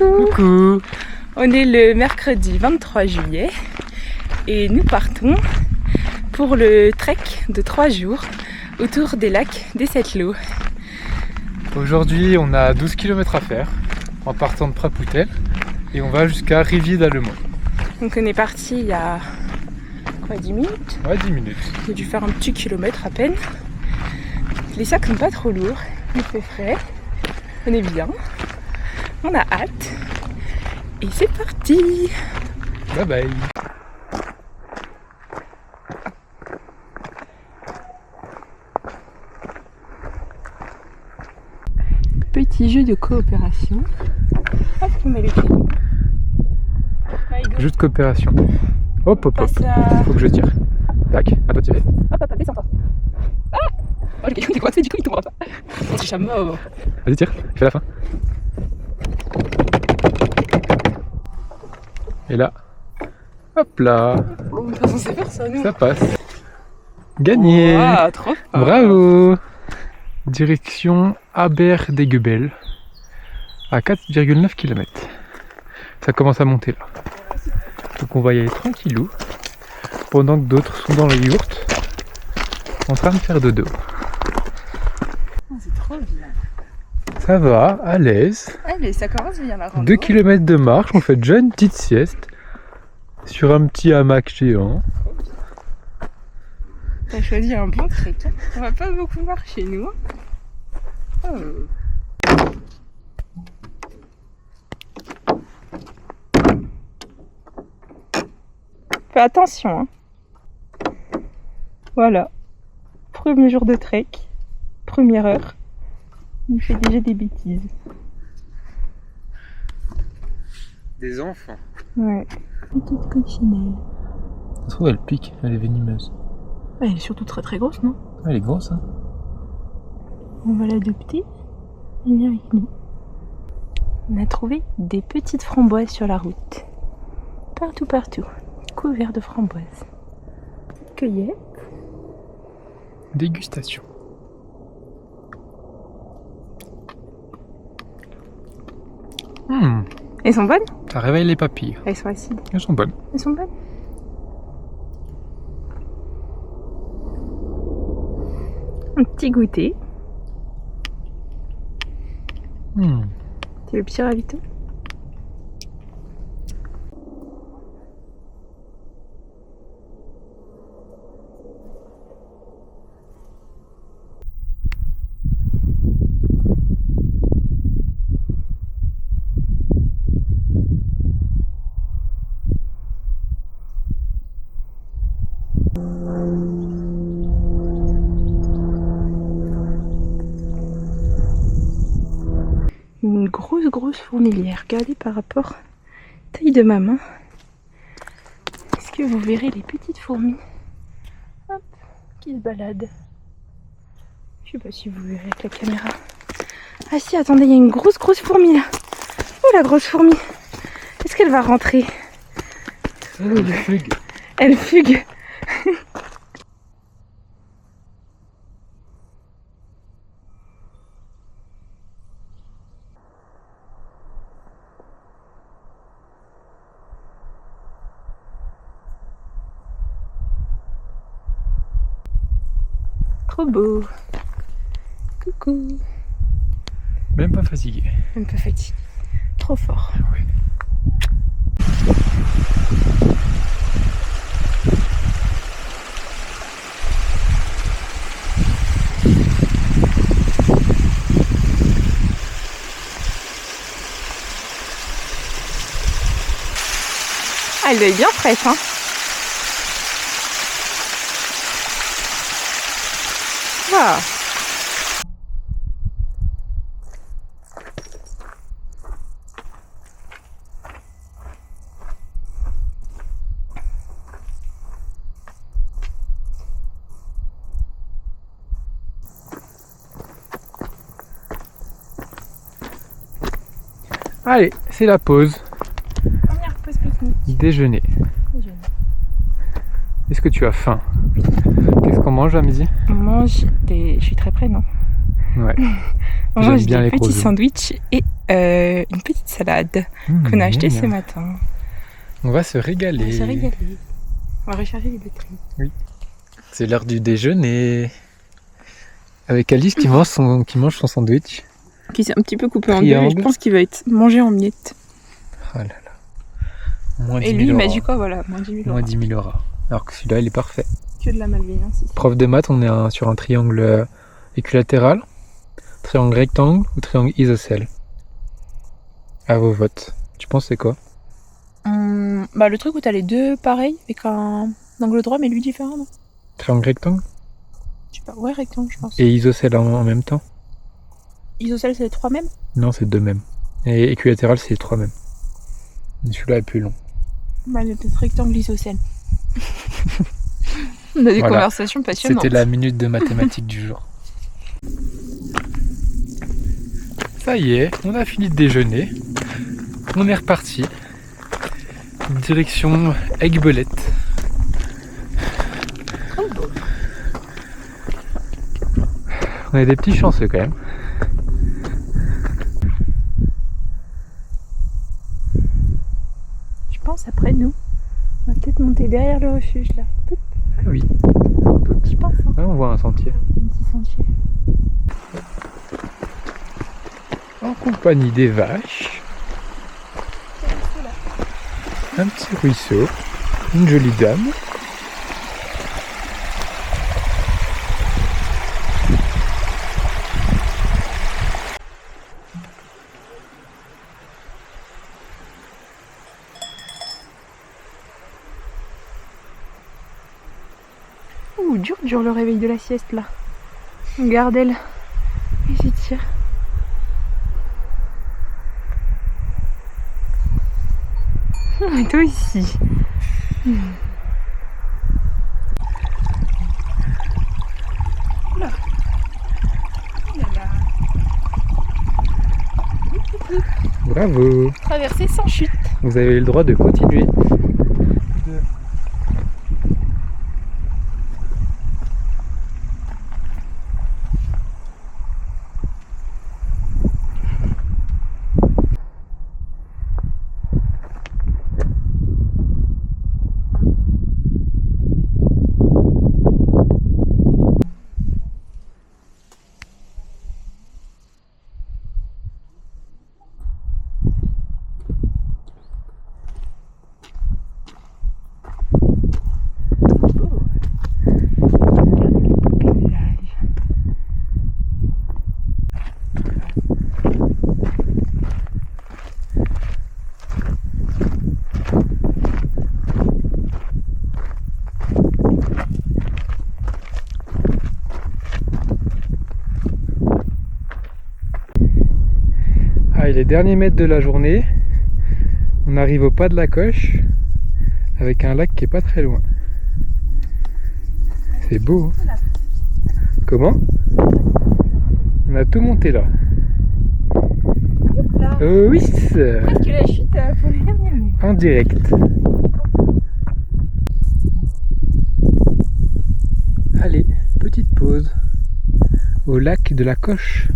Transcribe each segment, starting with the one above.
Coucou. Coucou. On est le mercredi 23 juillet et nous partons pour le trek de 3 jours autour des lacs des Sept-Lots. Aujourd'hui, on a 12 km à faire en partant de Prapoutel et on va jusqu'à Rivière-d'Allemont. Donc on est parti il y a 10 minutes. Ouais, 10 minutes. J'ai dû faire un petit kilomètre à peine. Les sacs sont pas trop lourds, il fait frais, on est bien, on a hâte et c'est parti. Bye bye. Petit jeu de coopération. Hop, on met le pied. Jeu de coopération. Hop, hop, hop. Passe à... Faut que je tire. Tac, à toi de tirer. Hop, hop, descends toi. Ah oh, le caillou décoincé, du coup il tombera pas. On se chameau. Vas-y, tire. Fais la fin. Et là. Hop là. On n'est pas censé faire ça, nous. Ça passe. Gagné. Ah, trop fort. Bravo. Direction Aber-Degebel à 4,9 km. Ça commence à monter là. Donc on va y aller tranquillou pendant que d'autres sont dans les yourtes en train de faire dodo. C'est trop bien. Ça va, à l'aise. Allez, ça commence bien la rando. 2 km de marche, on fait déjà une petite sieste sur un petit hamac géant. T'as choisi un bon trek. On va pas beaucoup marcher, nous. Oh. Fais attention. Hein. Voilà. Premier jour de trek. Première heure. Il fait déjà des bêtises. Des enfants. Ouais. Petite coccinelle. Ça se trouve, elle pique, elle est venimeuse. Elle est surtout très très grosse, non? Elle est grosse, hein. On va l'adopter. Elle vient avec nous. On a trouvé des petites framboises sur la route. Partout, partout. Couverts de framboises. Cueillette. Dégustation. Elles sont bonnes? Ça réveille les papilles. Elles sont acides. Elles sont bonnes. Elles sont bonnes. Un petit goûter. C'est le petit ravito. Une grosse fourmilière. Regardez par rapport à la taille de ma main. Est-ce que vous verrez les petites fourmis, hop, qui se baladent? Je sais pas si vous verrez avec la caméra. Ah si, attendez, il y a une grosse fourmi là. Oh la grosse fourmi. Est-ce qu'elle va rentrer? Elle fugue. Elle fugue. Trop beau. Coucou. Même pas fatigué. Même pas fatigué. Trop fort. Ouais. Ah, elle doit être bien fraîche, hein. Ah. Allez, c'est la pause. Première pause pique-nique. Déjeuner. Est-ce que tu as faim? Qu'est-ce qu'on mange à midi? On mange des... Je suis très près, non? Ouais. On mange bien des les gros petits œufs. sandwichs et une petite salade qu'on a achetée ce matin. On va se régaler. On va se régaler. On va recharger les batteries. C'est l'heure du déjeuner. Avec Alice qui mange son sandwich. Qui s'est un petit peu coupé en deux et je Triangle. pense qu'il va être mangé en miettes. Oh là là. Moins 10 Et 000 lui, il m'a euros. dit quoi, voilà, moins 10 000 Moins euros. 10 000 euros. Alors que celui-là, il est parfait. Que de la malveillance ici. Prof de maths, on est sur un triangle équilatéral, triangle rectangle ou triangle isocèle. À vos votes. Tu penses c'est quoi? Bah, le truc où t'as les deux pareils, avec un angle droit mais lui différent, non? Triangle rectangle Je sais pas, ouais, rectangle, je pense. et isocèle en même temps? Isocèle, c'est les trois mêmes? Non, c'est deux mêmes. Et équilatéral, c'est les trois mêmes. Mais celui-là est plus long. Bah, le rectangle isocèle. On a des Voilà. conversations passionnantes. C'était la minute de mathématiques du jour. Ça y est, on a fini de déjeuner. On est reparti. Direction Aiguebelette. On est des petits chanceux quand même. Je pense après nous, on va peut-être monter derrière le refuge là. Ah oui, Je pense, hein. ouais, on voit un sentier. Un petit sentier. En compagnie des vaches. Un petit ruisseau. Une jolie dame. Ouh, dur le réveil de la sieste là. Regarde elle. Et j'y tire. Et toi aussi. Oula. Oh là là. Bravo. Traverser sans chute. Vous avez le droit de continuer. Allez, les derniers mètres de la journée, on arrive au pas de la Coche avec un lac qui est pas très loin. C'est beau. Hein. Comment? On a tout monté là. Oui, Presque la chute pour les derniers mètres. en direct. Allez, petite pause au lac de la Coche.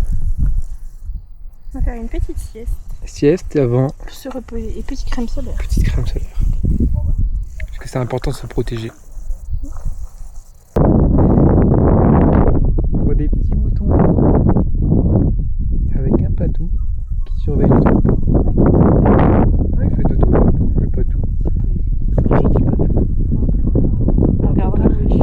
On va faire une petite sieste Sieste avant pour se reposer. Et petite crème solaire. petite crème solaire. Parce que c'est important de se protéger. On voit des petits moutons avec un patou qui surveille le troupeau. Ah, il fait dodo le patou. C'est un gentil patou. On regardera le refuge.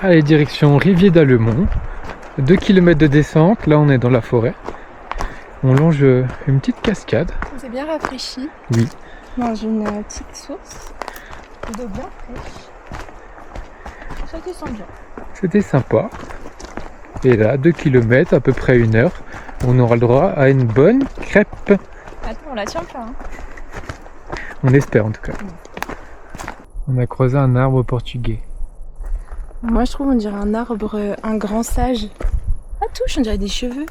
Allez, direction Rivier d'Allemont. 2 km de descente, là on est dans la forêt. On longe une petite cascade. On s'est bien rafraîchi. Oui. Dans une petite source d'eau bien fraîche. Ça descend bien. C'était sympa. Et là, 2 km, à peu près 1 heure, on aura le droit à une bonne crêpe. Attends, on la tient pas. Hein. On espère en tout cas. On a creusé un arbre portugais. Moi je trouve on dirait un arbre, un grand sage. Ah touche, on dirait des cheveux.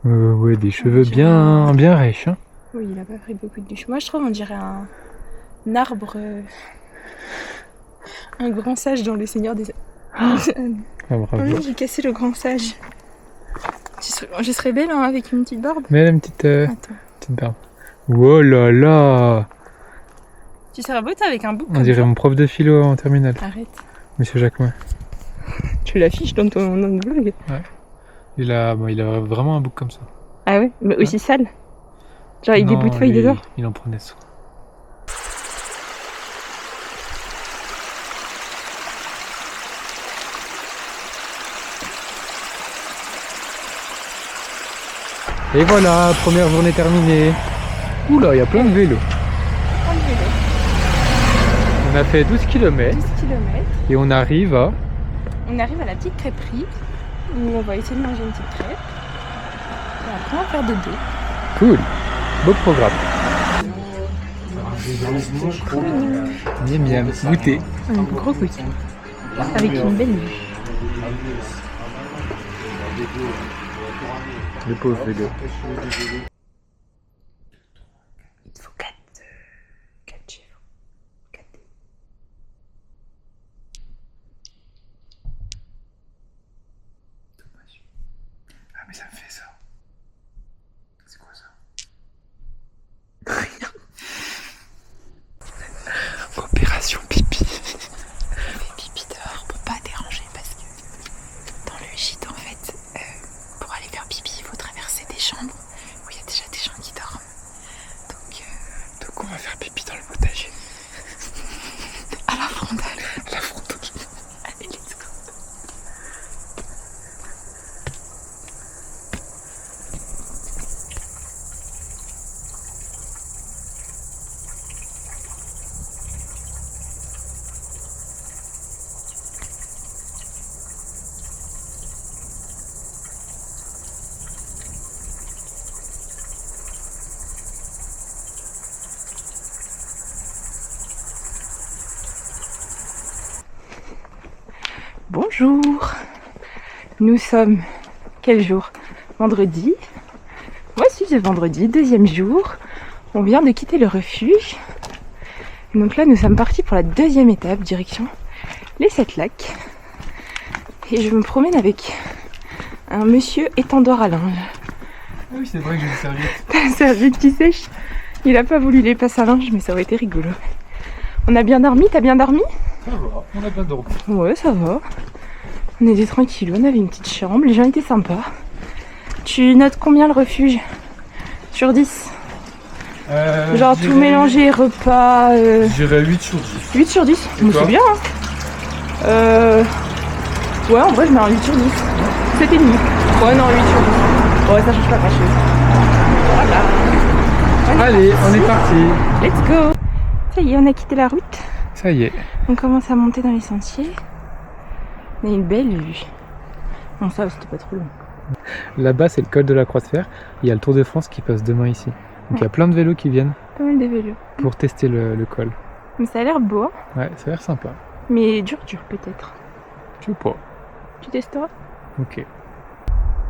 Ouais, des cheveux bien rêches. Hein. Oui, il a pas pris beaucoup de douche. Moi je trouve on dirait un arbre, un grand sage dans le Seigneur des... Ah, bravo. Oh non, j'ai cassé le grand sage. Je serais belle hein, avec une petite barbe. Mais une petite Attends. barbe. Oh là là! Tu serais beau avec un bouc On comme dirait ça. mon prof de philo en terminale. Arrête. Monsieur Jacquemin. Tu l'affiches dans ton blog. Ouais. Il a vraiment un bouc comme ça. Ah ouais, mais aussi sale. Genre avec des bouts de feuilles dedans. Il en prenait soin. Et voilà, première journée terminée. Oula, il y a plein de vélos. On a fait 12 km 12 km. et on arrive à... On arrive à la petite crêperie où on va essayer de manger une petite crêpe. Et après on va faire dodo. Cool, beau programme. Miam miam, goûter. Un gros goûter. Avec une belle vue. Le pauvre vélo. Il te faut 4 chèvres. 4 dés. Ah mais ça me fait ça. C'est quoi ça? Opération pipi. On fait pipi dehors pour pas déranger parce que dans le gîte en fait, pour aller faire pipi il faut traverser des chambres où il y a déjà des gens qui dorment. Donc on va faire pipi dans le potager. À la frontale. À la frontale. Allez, let's go. Bonjour. Nous sommes quel jour? Vendredi. Moi aussi c'est vendredi, deuxième jour. On vient de quitter le refuge. Et donc là nous sommes partis pour la deuxième étape, direction les 7 lacs. Et je me promène avec un monsieur étendoir à linge. Ah oui, c'est vrai que j'ai une serviette. T'as une serviette qui sèche. Il a pas voulu les passer à linge mais ça aurait été rigolo. On a bien dormi, t'as bien dormi? Ça va, on a bien dormi. Ouais, ça va. On était tranquille, on avait une petite chambre, les gens étaient sympas. Tu notes combien le refuge? Sur 10? Genre tout mélangé, repas... Je dirais 8 sur 10. 8 sur 10? Et Mais toi? c'est bien, hein. Ouais, en vrai, je mets un 8 sur 10. 7,5. Ouais, non, 8 sur 10. Ouais, ça change pas grand chose. Voilà. Allez, on est parti. Let's go. Ça y est, on a quitté la route. Ça y est. On commence à monter dans les sentiers. On a une belle vue. Bon, ça, c'était pas trop long. Là-bas, c'est le col de la Croix de Fer. Il y a le Tour de France qui passe demain ici. Donc il y a plein de vélos qui viennent Pas mal de vélos. pour tester le col. Mais ça a l'air beau, hein. Ouais, ça a l'air sympa. Mais dur peut-être. Tu sais pas. Tu testeras? Ok.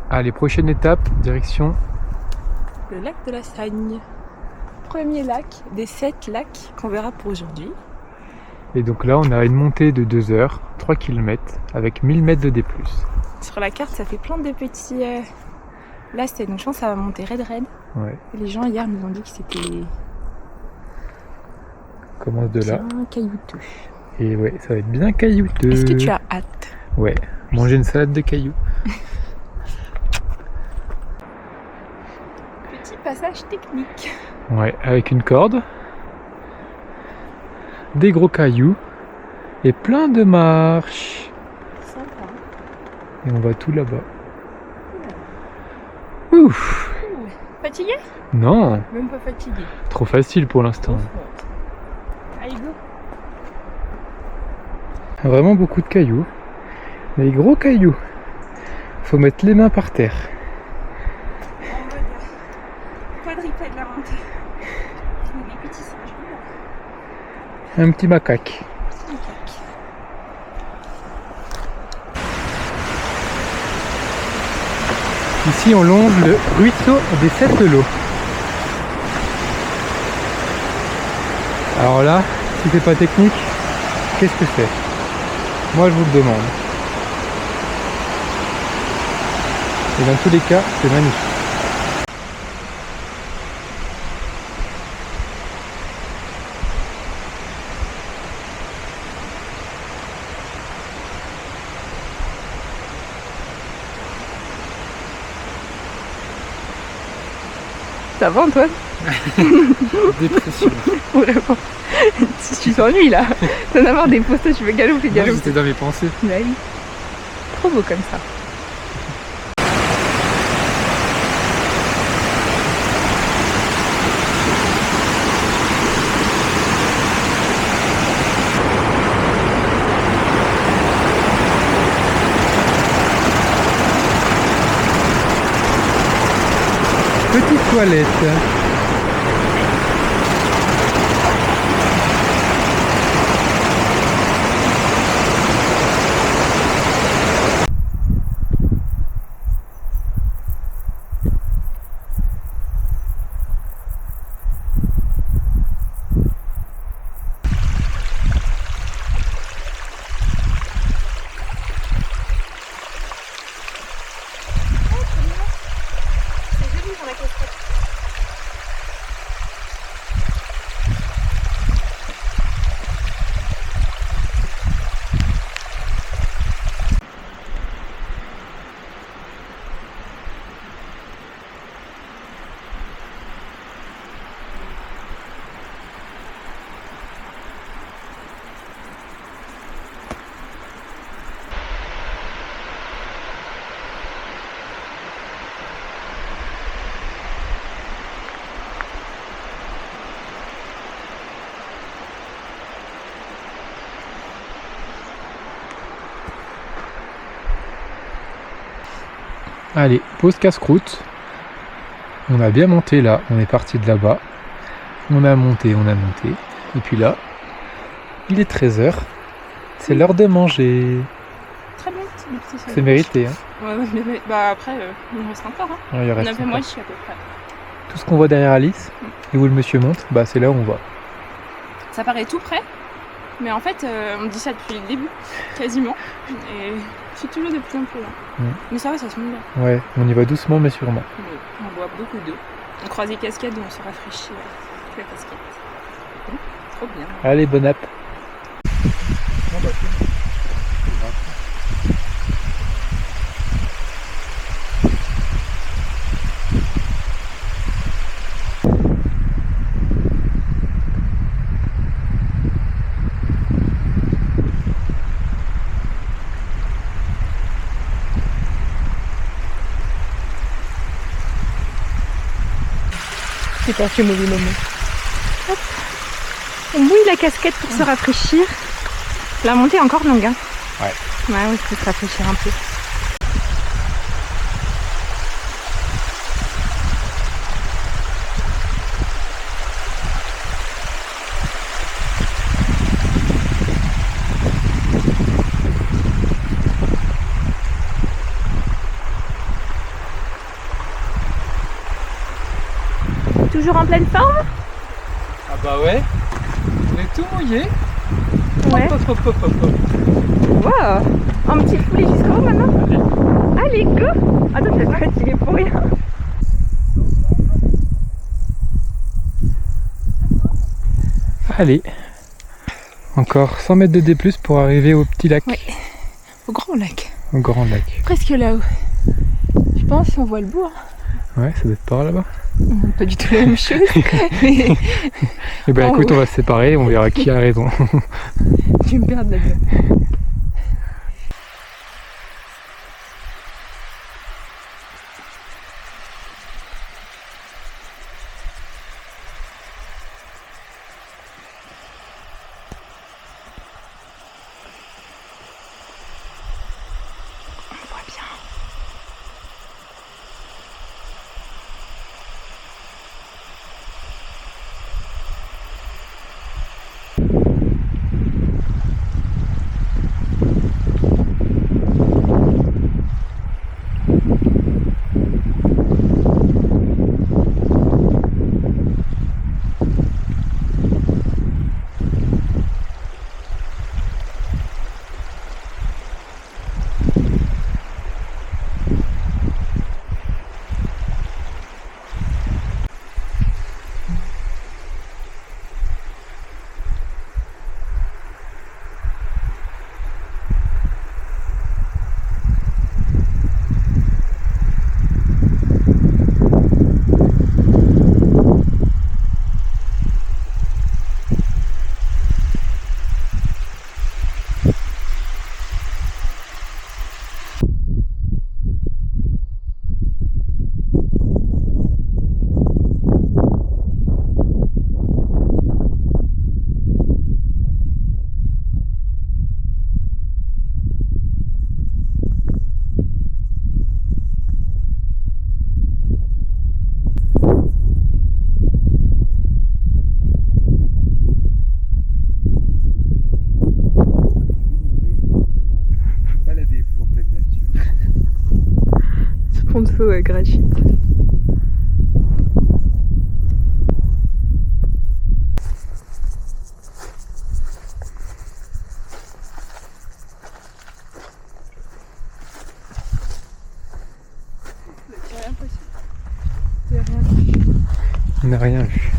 Allez, prochaine étape, direction. Le lac de la Sagne. Premier lac des 7 lacs qu'on verra pour aujourd'hui. Et donc là, on a une montée de 2 heures, 3 km, avec 1000 mètres de D+. Sur la carte, ça fait plein de petits lacets. Donc je pense que ça va monter raide. Ouais. Et les gens hier nous ont dit que c'était Commence de là. bien caillouteux. Et ouais, ça va être bien caillouteux. Est-ce que tu as hâte? Ouais, manger une salade de cailloux. Petit passage technique. Ouais, avec une corde, des gros cailloux et plein de marches. Sympa. Et on va tout là-bas. Ouf. Fatigué? Non, Même pas fatigué. trop facile pour l'instant. Allez, go. Vraiment beaucoup de cailloux. Des gros cailloux. Faut mettre les mains par terre. En mode quadripède la montée. Des petits singes. Un petit macaque. Ici on longe le ruisseau des 7 lots. Alors là, si c'est pas technique, qu'est-ce que c'est? Moi je vous le demande. Et dans tous les cas, c'est magnifique. Ça va Antoine? Dépression. Vraiment. Tu t'ennuies là. T'en as marre des posts, tu veux galoper, Moi j'étais dans mes pensées. Bah oui. Trop beau comme ça. Petite toilette. Allez, pause casse-croûte. On a bien monté là, on est parti de là-bas. On a monté. Et puis là, il est 13h. C'est l'heure de manger. Très bien, C'est mérité. Hein. Ouais, mais bah après, il en reste encore. Hein. Ouais, il On reste a fait encore. moitié à peu près. Tout ce qu'on voit derrière Alice, et où le monsieur monte, bah c'est là où on va. Ça paraît tout près, mais en fait, on dit ça depuis le début, quasiment. Et c'est toujours de plus en plus là. Mais ça va, ça se monte bien. Ouais, on y va doucement mais sûrement. On boit beaucoup d'eau. On croise les cascades et on se rafraîchit avec la casquette. Trop bien. Allez, bon app. C'est pas ce mauvais moment. Hop. On mouille la casquette pour se rafraîchir. La montée est encore longue. Hein. Ouais. Ouais, il faut se rafraîchir un peu. Toujours en pleine forme? Ah bah ouais, on est tout mouillé. Ouais. Hop, hop, hop, hop, hop. Wow. Un petit poulet jusqu'au haut maintenant? Allez, go! Attends, je vais pas fatiguer pour rien. Allez, encore 100 mètres de D+, pour arriver au petit lac. Ouais. Au grand lac. Au grand lac. Presque là-haut. Je pense qu'on voit le bout. Hein. Ouais, ça doit être par là-bas. Pas du tout la même chose. Mais Et bah Oh, écoute, ouais. on va se séparer, on verra qui a raison. tu me perds de la gueule. Sponsor gratuit. On n'a rien vu.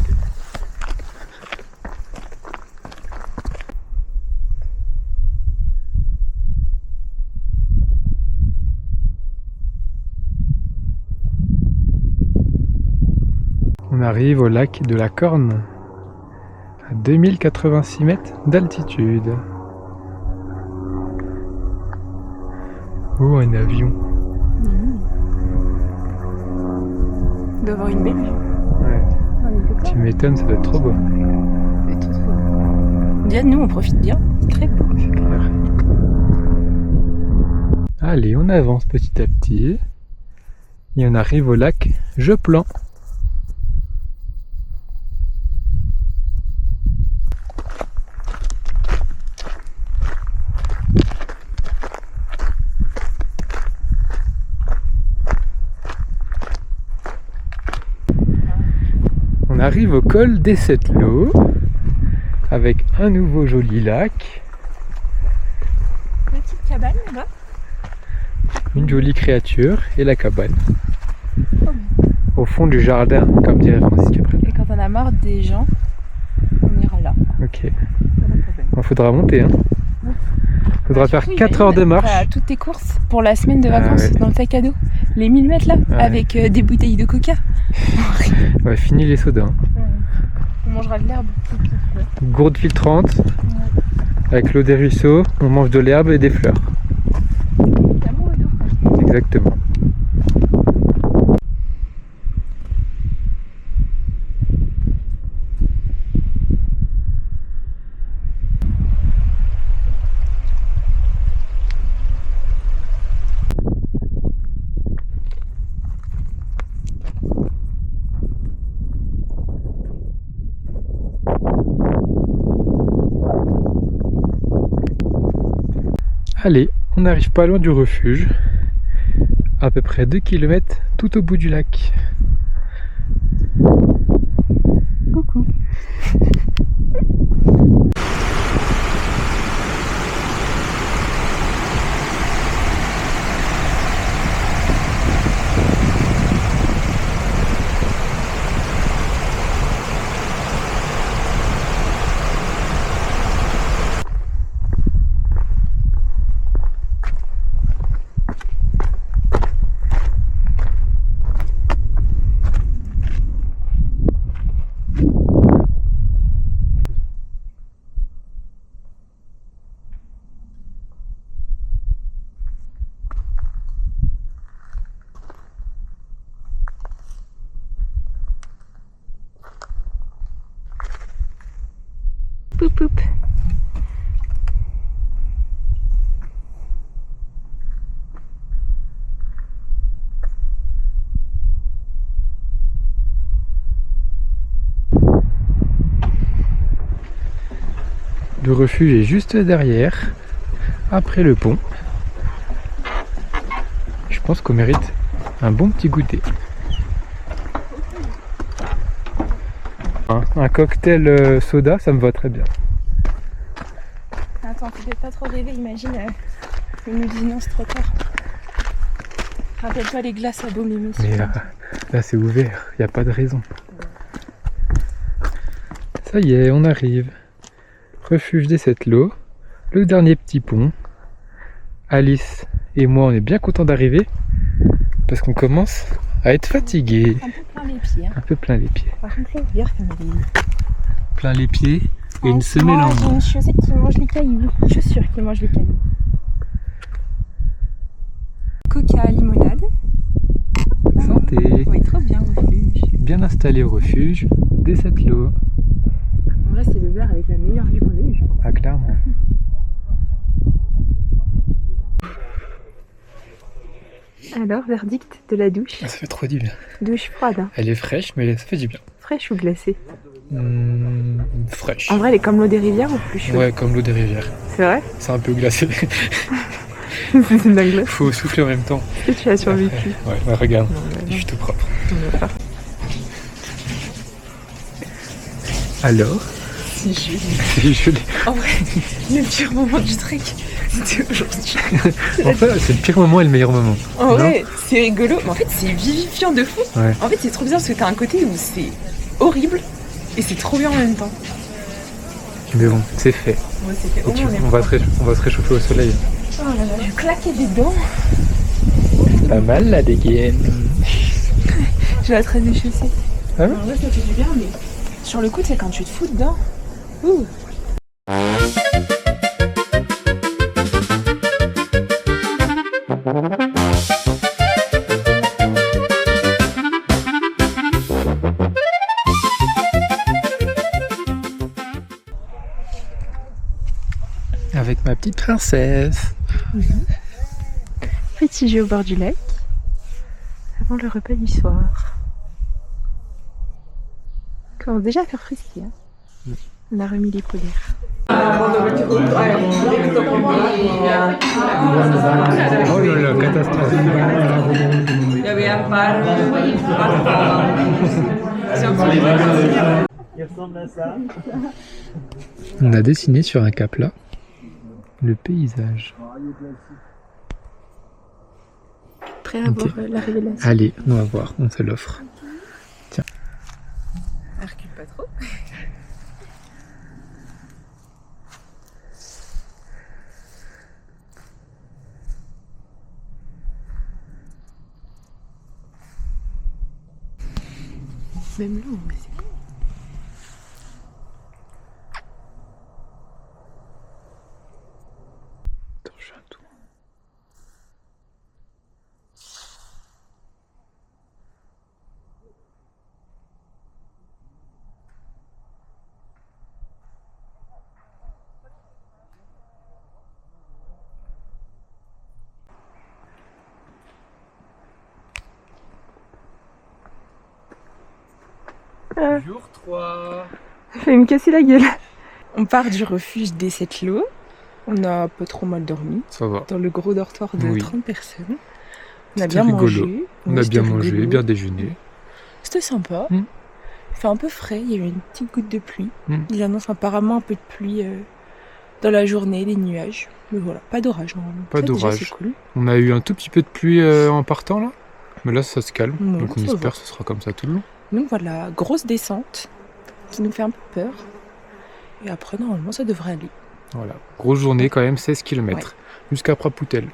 On arrive au lac de la Corne, à 2086 mètres d'altitude. Oh, un avion. Il doit avoir une belle vue. Ouais. Tu m'étonnes, ça doit être trop beau. C'est trop beau. Déjà, nous, on profite bien. Très beau. C'est clair. Allez, on avance petit à petit. Et on arrive au lac Jeplan. On arrive au col des Sept Lots avec un nouveau joli lac, Petite cabane là-bas. une jolie créature et la cabane Oh. au fond du jardin, comme dirait Francis Cabrel. Et quand on a marre des gens, on ira là. Ok, il faudra monter. Faudra faire Surtout, 4 heures de marche. T'as toutes tes courses pour la semaine de vacances ouais. dans le sac à dos. Les 1000 mètres là, Ouais. avec des bouteilles de coca. Ouais, fini les sodas. On mangera de l'herbe. Gourde filtrante, avec l'eau des ruisseaux, on mange de l'herbe et des fleurs. D'amour et d'eau. Exactement. Allez, on n'arrive pas loin du refuge, à peu près 2 km tout au bout du lac. Coucou. Poup poup. Le refuge est juste derrière, après le pont. Je pense qu'on mérite un bon petit goûter. Un cocktail soda, ça me va très bien. Attends, tu fais pas trop rêver, imagine. Ils nous disent non, c'est trop tard. Rappelle-toi les glaces à Baume-les-Mines. Mais là c'est ouvert, il n'y a pas de raison. Ça y est, on arrive. Refuge des Sept Lots, le dernier petit pont. Alice et moi, on est bien contents d'arriver parce qu'on commence à être fatigués. Un peu plein les pieds. Hein. Un peu plein les pieds. Par contre, là, hier, comme il est... Plein les pieds et une Moi, semelle en j'ai main. une chaussette qui mange les cailloux. Une chaussure qui mange les cailloux. Coca à limonade. Santé. On va être trop bien au refuge. Bien installé au refuge des Sept Lots. En vrai, c'est le verre avec la meilleure vue qu'on ait eu, je pense. Ah, clairement. Alors, verdict de la douche. Ça fait trop du bien. Douche froide, hein. Elle est fraîche, mais ça fait du bien. Fraîche ou glacée? Fraîche. En vrai, elle est comme l'eau des rivières ou plus chaude? Ouais, comme l'eau des rivières. C'est vrai? C'est un peu glacé. C'est une dingue. Faut souffler en même temps. Est-ce que tu as survécu? Ouais, regarde, Non, je suis tout propre. non. Alors? C'est joli. C'est joli. En vrai, le pire moment du trek, c'était aujourd'hui. En fait, c'est le pire moment et le meilleur moment. En vrai, c'est rigolo. Mais en fait, c'est vivifiant de fou. Ouais. En fait, c'est trop bien parce que t'as un côté où c'est horrible et c'est trop bien en même temps. Mais bon, c'est fait. Ouais, c'était au moins On va se réchauffer au soleil. Oh là là, je claquais des dents. Pas mal la dégaine. J'ai la traîne des chaussettes. Ah ouais? En vrai, ça fait du bien, mais sur le coup, c'est quand tu te fous dedans. Ouh. Avec ma petite princesse. Petit jeu au bord du lac, avant le repas du soir. On commence déjà à faire frisquer. Hein. On a remis les polaires. Oh là là, catastrophe. On a dessiné sur un cap là le paysage. Prêt à voir la révélation. Allez, on va voir, on se l'offre. Tiens. Recule pas trop. Même là, mais c'est cool. Attends, je fais un tour. Jour 3. Ça fait me casser la gueule. On part du refuge des 7 lots. On a pas trop mal dormi. Ça va. Dans le gros dortoir de Oui. 30 personnes. On a C'était bien rigolo. mangé. On Oui, a c'était bien mangé, rigolo. bien déjeuné. C'était sympa. Mm. Il fait un peu frais, il y a eu une petite goutte de pluie. Mm. Ils annoncent apparemment un peu de pluie dans la journée, des nuages. Mais voilà, pas d'orage normalement. Pas Ça, déjà, d'orage. c'est cool. On a eu un tout petit peu de pluie en partant là. Mais là ça se calme. Ouais, Donc on ça espère va. que ce sera comme ça tout le long. Donc voilà, grosse descente qui nous fait un peu peur. Et après, normalement, ça devrait aller. Voilà. Grosse journée quand même, 16 km. Ouais. Jusqu'à Prapoutel.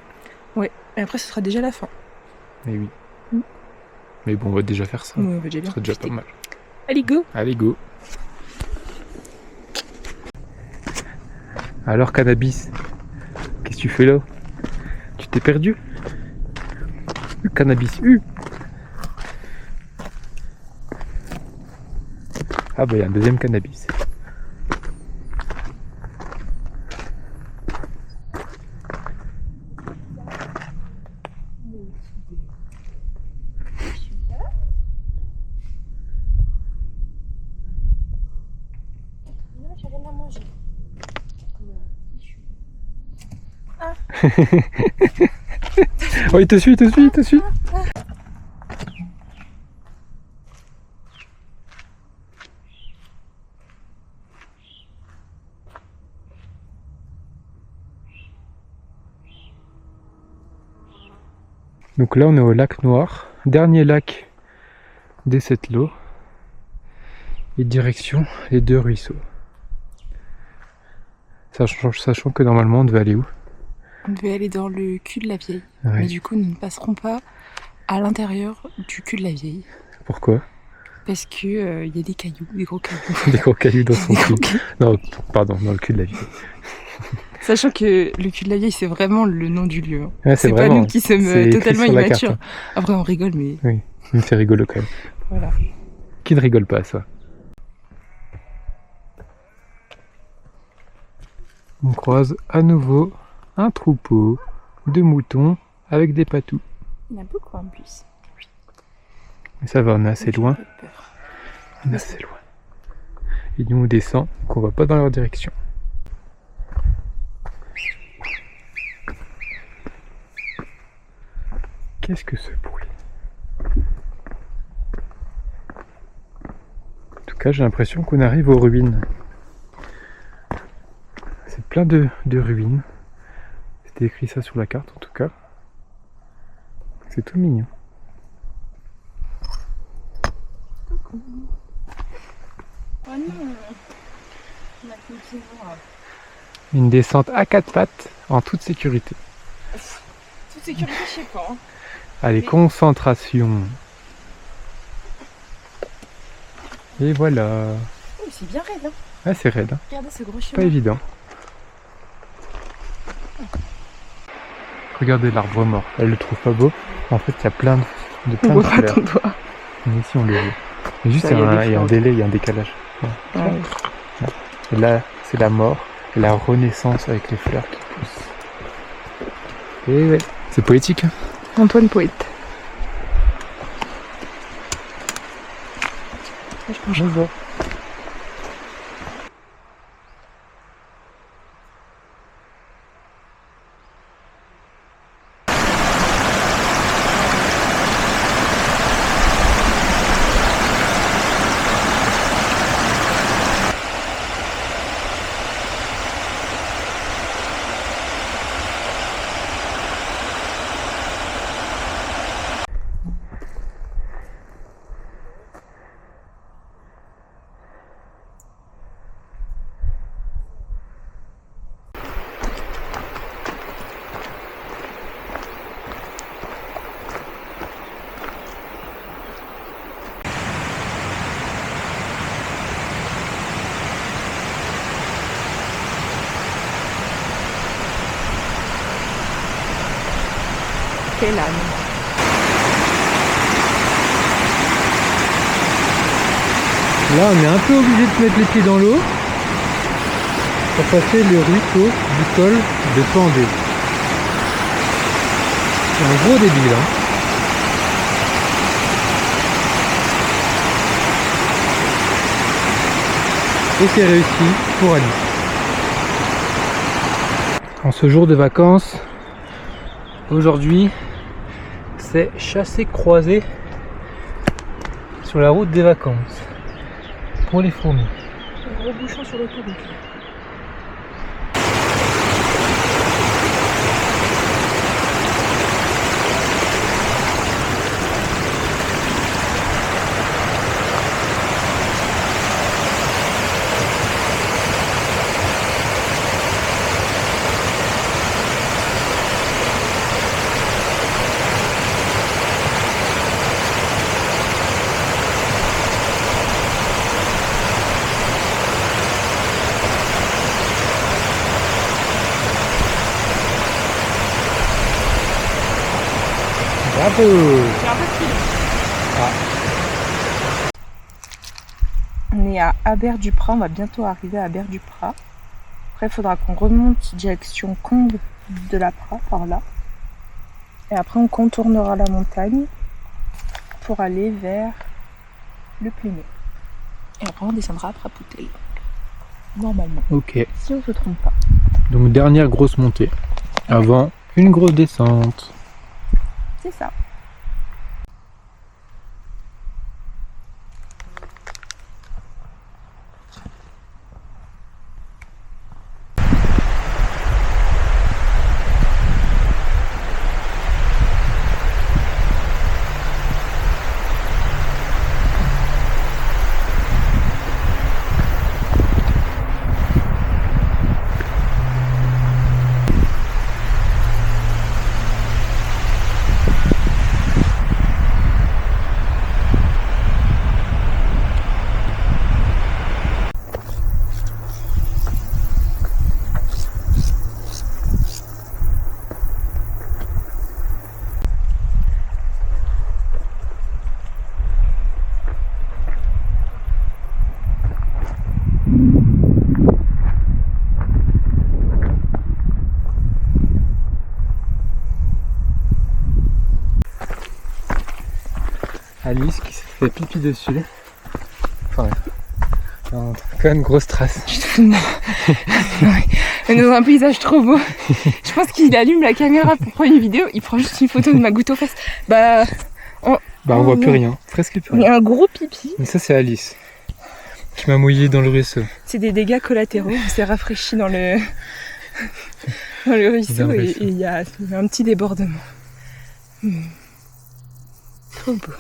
Ouais, et après, ce sera déjà la fin. Mais oui. Mm. Mais bon, on va déjà faire ça. Ouais, on va déjà bien Ce serait déjà pas profiter. mal. Allez, go! Allez, go. Alors, cannabis, qu'est-ce que tu fais là? Tu t'es perdu? Cannabis, Ah bah, il y a un deuxième cannabis. J'ai rien à manger. Oh, il te suit, il te suit, il te suit. Donc là, on est au lac Noir, dernier lac des 7 lots, et direction les 2 ruisseaux. Sachant que normalement, on devait aller où? On devait aller dans le cul de la vieille. Ouais. Mais du coup, nous ne passerons pas à l'intérieur du cul de la vieille. Pourquoi? Parce que y a des cailloux, des gros cailloux. Des gros cailloux dans son Des gros cul. cailloux. Non, pardon, dans le cul de la vieille. Sachant que le cul de la vieille, c'est vraiment le nom du lieu. Hein. Ouais, C'est pas vraiment, nous qui sommes c'est écrit totalement sur la immatures. carte, Après, on rigole, mais Oui, mais c'est rigolo quand même. voilà. Qui ne rigole pas à ça? On croise à nouveau un troupeau de moutons avec des patous. Il y en a beaucoup en plus. Mais ça va, on est assez J'ai loin. un peu peur. On est assez loin. Et nous on descend, donc on va pas dans leur direction. Qu'est-ce que ce bruit? En tout cas, j'ai l'impression qu'on arrive aux ruines. C'est plein de ruines. C'était écrit ça sur la carte en tout cas. C'est tout mignon. Oh non, on a continué. Une descente à 4 pattes en toute sécurité. Toute sécurité, je sais pas. Hein. Allez, concentration. Et voilà. Oh, c'est bien raide. Hein. Ah, c'est raide. Hein. Regardez ce gros chemin. Pas évident. Regardez l'arbre mort. Elle le trouve pas beau. En fait, il y a plein de On plein de voit pas fleurs. ton doigt. Mais ici, on le voit. Mais juste, Ça, il y a un fleurs. délai, il y a un décalage. Ouais. Ouais. Et là, c'est la mort et la renaissance avec les fleurs qui poussent. Et ouais, c'est poétique. Hein. Antoine Poète. Je vois. Quel âne. Là, on est un peu obligé de mettre les pieds dans l'eau pour passer le ruisseau du col de Pendée. C'est un gros débile, hein. Et c'est réussi pour Alice. En ce jour de vacances, aujourd'hui, c'est chassé-croisé sur la route des vacances pour les fourmis. Un gros bouchon sur l'autoroute. Bravo! J'ai un peu de fil. On est à Aber-du-Prat, on va bientôt arriver à Aber-du-Prat. Après, il faudra qu'on remonte direction Combe de la Prat, par là. Et après, on contournera la montagne pour aller vers le Plémé. Et après, on descendra à Prapoutel. Normalement. Ok. Si on ne se trompe pas. Donc dernière grosse montée. Avant une grosse descente. C'est ça. Alice qui s'est fait pipi dessus. Enfin, En tout cas, une grosse trace. Je te fous de moi. Dans un paysage trop beau. Je pense qu'il allume la caméra pour prendre une vidéo. Il prend juste une photo de ma goutte aux fesses. On voit plus rien. Presque plus Il y rien. a un gros pipi. Mais ça, c'est Alice. Qui m'a mouillé dans le ruisseau. C'est des dégâts collatéraux. On s'est rafraîchi dans le ruisseau et il y a un petit débordement. Trop beau.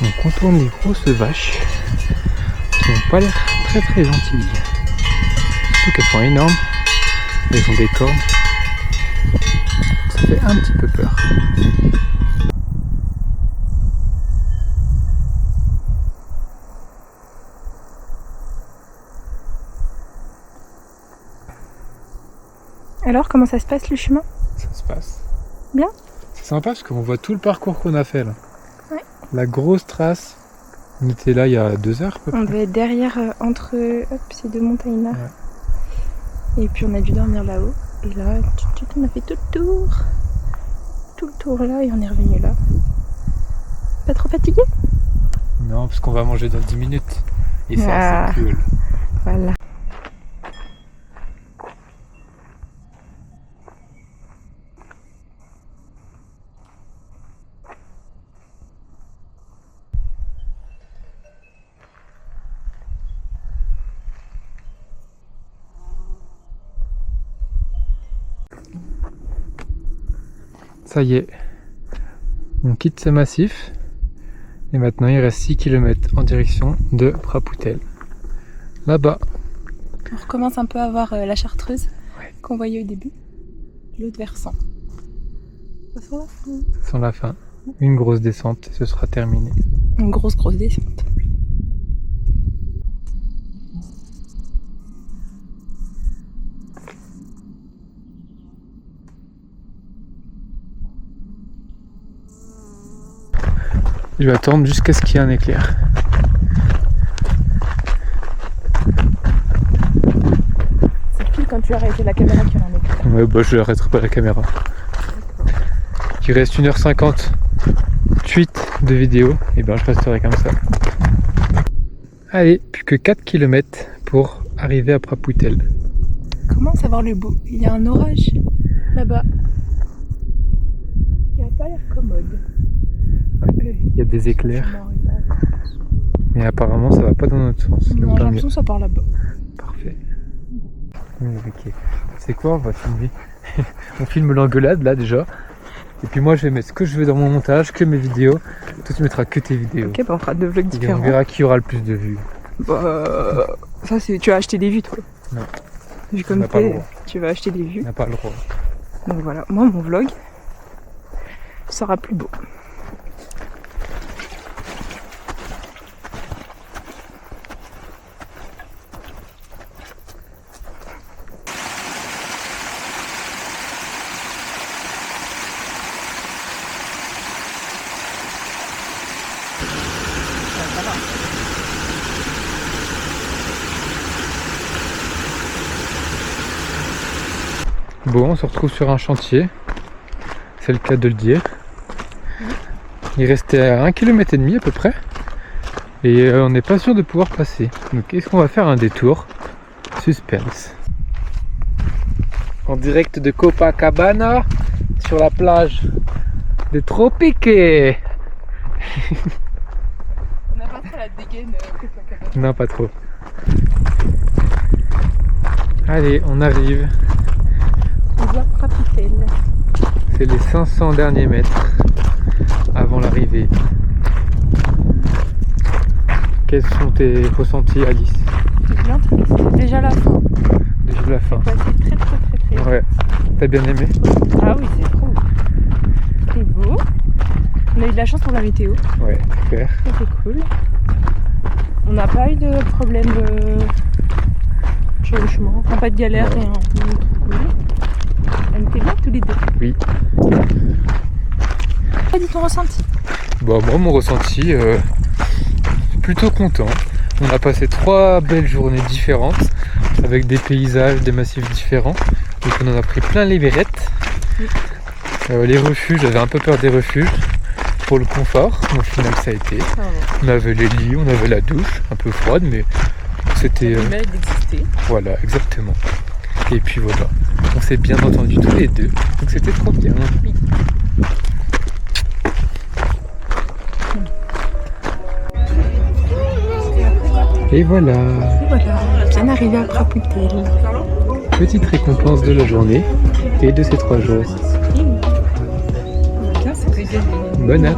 On contourne les grosses vaches qui n'ont pas l'air très très gentilles. Surtout qu'elles sont énormes, elles ont des cornes. Ça fait un petit peu peur. Alors, comment ça se passe le chemin? Ça se passe. Bien. C'est sympa parce qu'on voit tout le parcours qu'on a fait là. Ouais. La grosse trace. On était là il y a 2 heures à peu près. On devait être derrière, entre ces deux montagnes-là. Ouais. Et puis on a dû dormir là-haut. Et là, on a fait tout le tour. Tout le tour là et on est revenu là. Pas trop fatigué? Non, parce qu'on va manger dans 10 minutes. Et ça, c'est cool. Voilà. Ça y est, on quitte ce massif et maintenant il reste 6 km en direction de Prapoutel. Là-bas. On recommence un peu à voir la Chartreuse qu'on voyait au début, l'autre versant. Ça sent la fin. Ça sent la fin. Une grosse descente et ce sera terminé. Une grosse descente. Je vais attendre jusqu'à ce qu'il y ait un éclair. C'est pile quand tu as arrêté la caméra qu'il y a un éclair. Ouais, bah je n'arrêterai pas la caméra. Il reste 1h50 de vidéo, et ben je resterai comme ça. Allez, plus que 4 km pour arriver à Prapoutel. Comment savoir le beau? Il y a un orage là-bas. Il n'a pas l'air commode. Il y a des éclairs. Mais apparemment ça va pas dans notre sens. Non, j'ai l'impression que ça part là-bas. Parfait. Ok. C'est quoi, on va filmer. On filme l'engueulade là déjà. Et puis moi je vais mettre ce que je veux dans mon montage, que mes vidéos. Toi tu mettras que tes vidéos. Ok, bah on fera 2 vlogs différents. Et on verra qui aura le plus de vues. Bah, ça c'est. Tu vas acheter des vues toi. Non. Vu comme tu vas acheter des vues. On n'a pas le droit. Donc voilà, moi mon vlog sera plus beau. Bon, on se retrouve sur un chantier, c'est le cas de le dire. Il restait à 1,5 km à peu près, et on n'est pas sûr de pouvoir passer. Donc est-ce qu'on va faire un détour? Suspense. En direct de Copacabana, sur la plage de Tropique. On n'a pas trop la dégaine Copacabana. Non, pas trop. Allez, on arrive. On voit Prapoutel. C'est les 500 derniers mètres avant l'arrivée. Quels sont tes ressentis, Alice? C'est bien triste. Déjà la fin. Déjà la fin. C'est très. Ouais. T'as bien aimé? Ah oui, c'est trop. C'est beau. On a eu de la chance pour la météo. Ouais, super. C'était cool. On n'a pas eu de problème sur le chemin. Enfin, pas de galère, rien. On est trop cool. On était bien tous les deux. Oui. pas dit ton ressenti. Bon, moi, mon ressenti, plutôt content. On a passé 3 belles journées différentes, avec des paysages, des massifs différents. Donc on en a pris plein les mirettes. Les refuges, j'avais un peu peur des refuges pour le confort, mais au final ça a été. On avait les lits, on avait la douche, un peu froide, mais c'était... Ça mérite d'exister. Voilà, exactement. Et puis voilà, on s'est bien entendus tous les deux, donc c'était trop bien. Oui. Et voilà, Bien arrivé à Prapoutel. petite récompense de la journée et de ces 3 jours. Bien, c'est que Bonne app.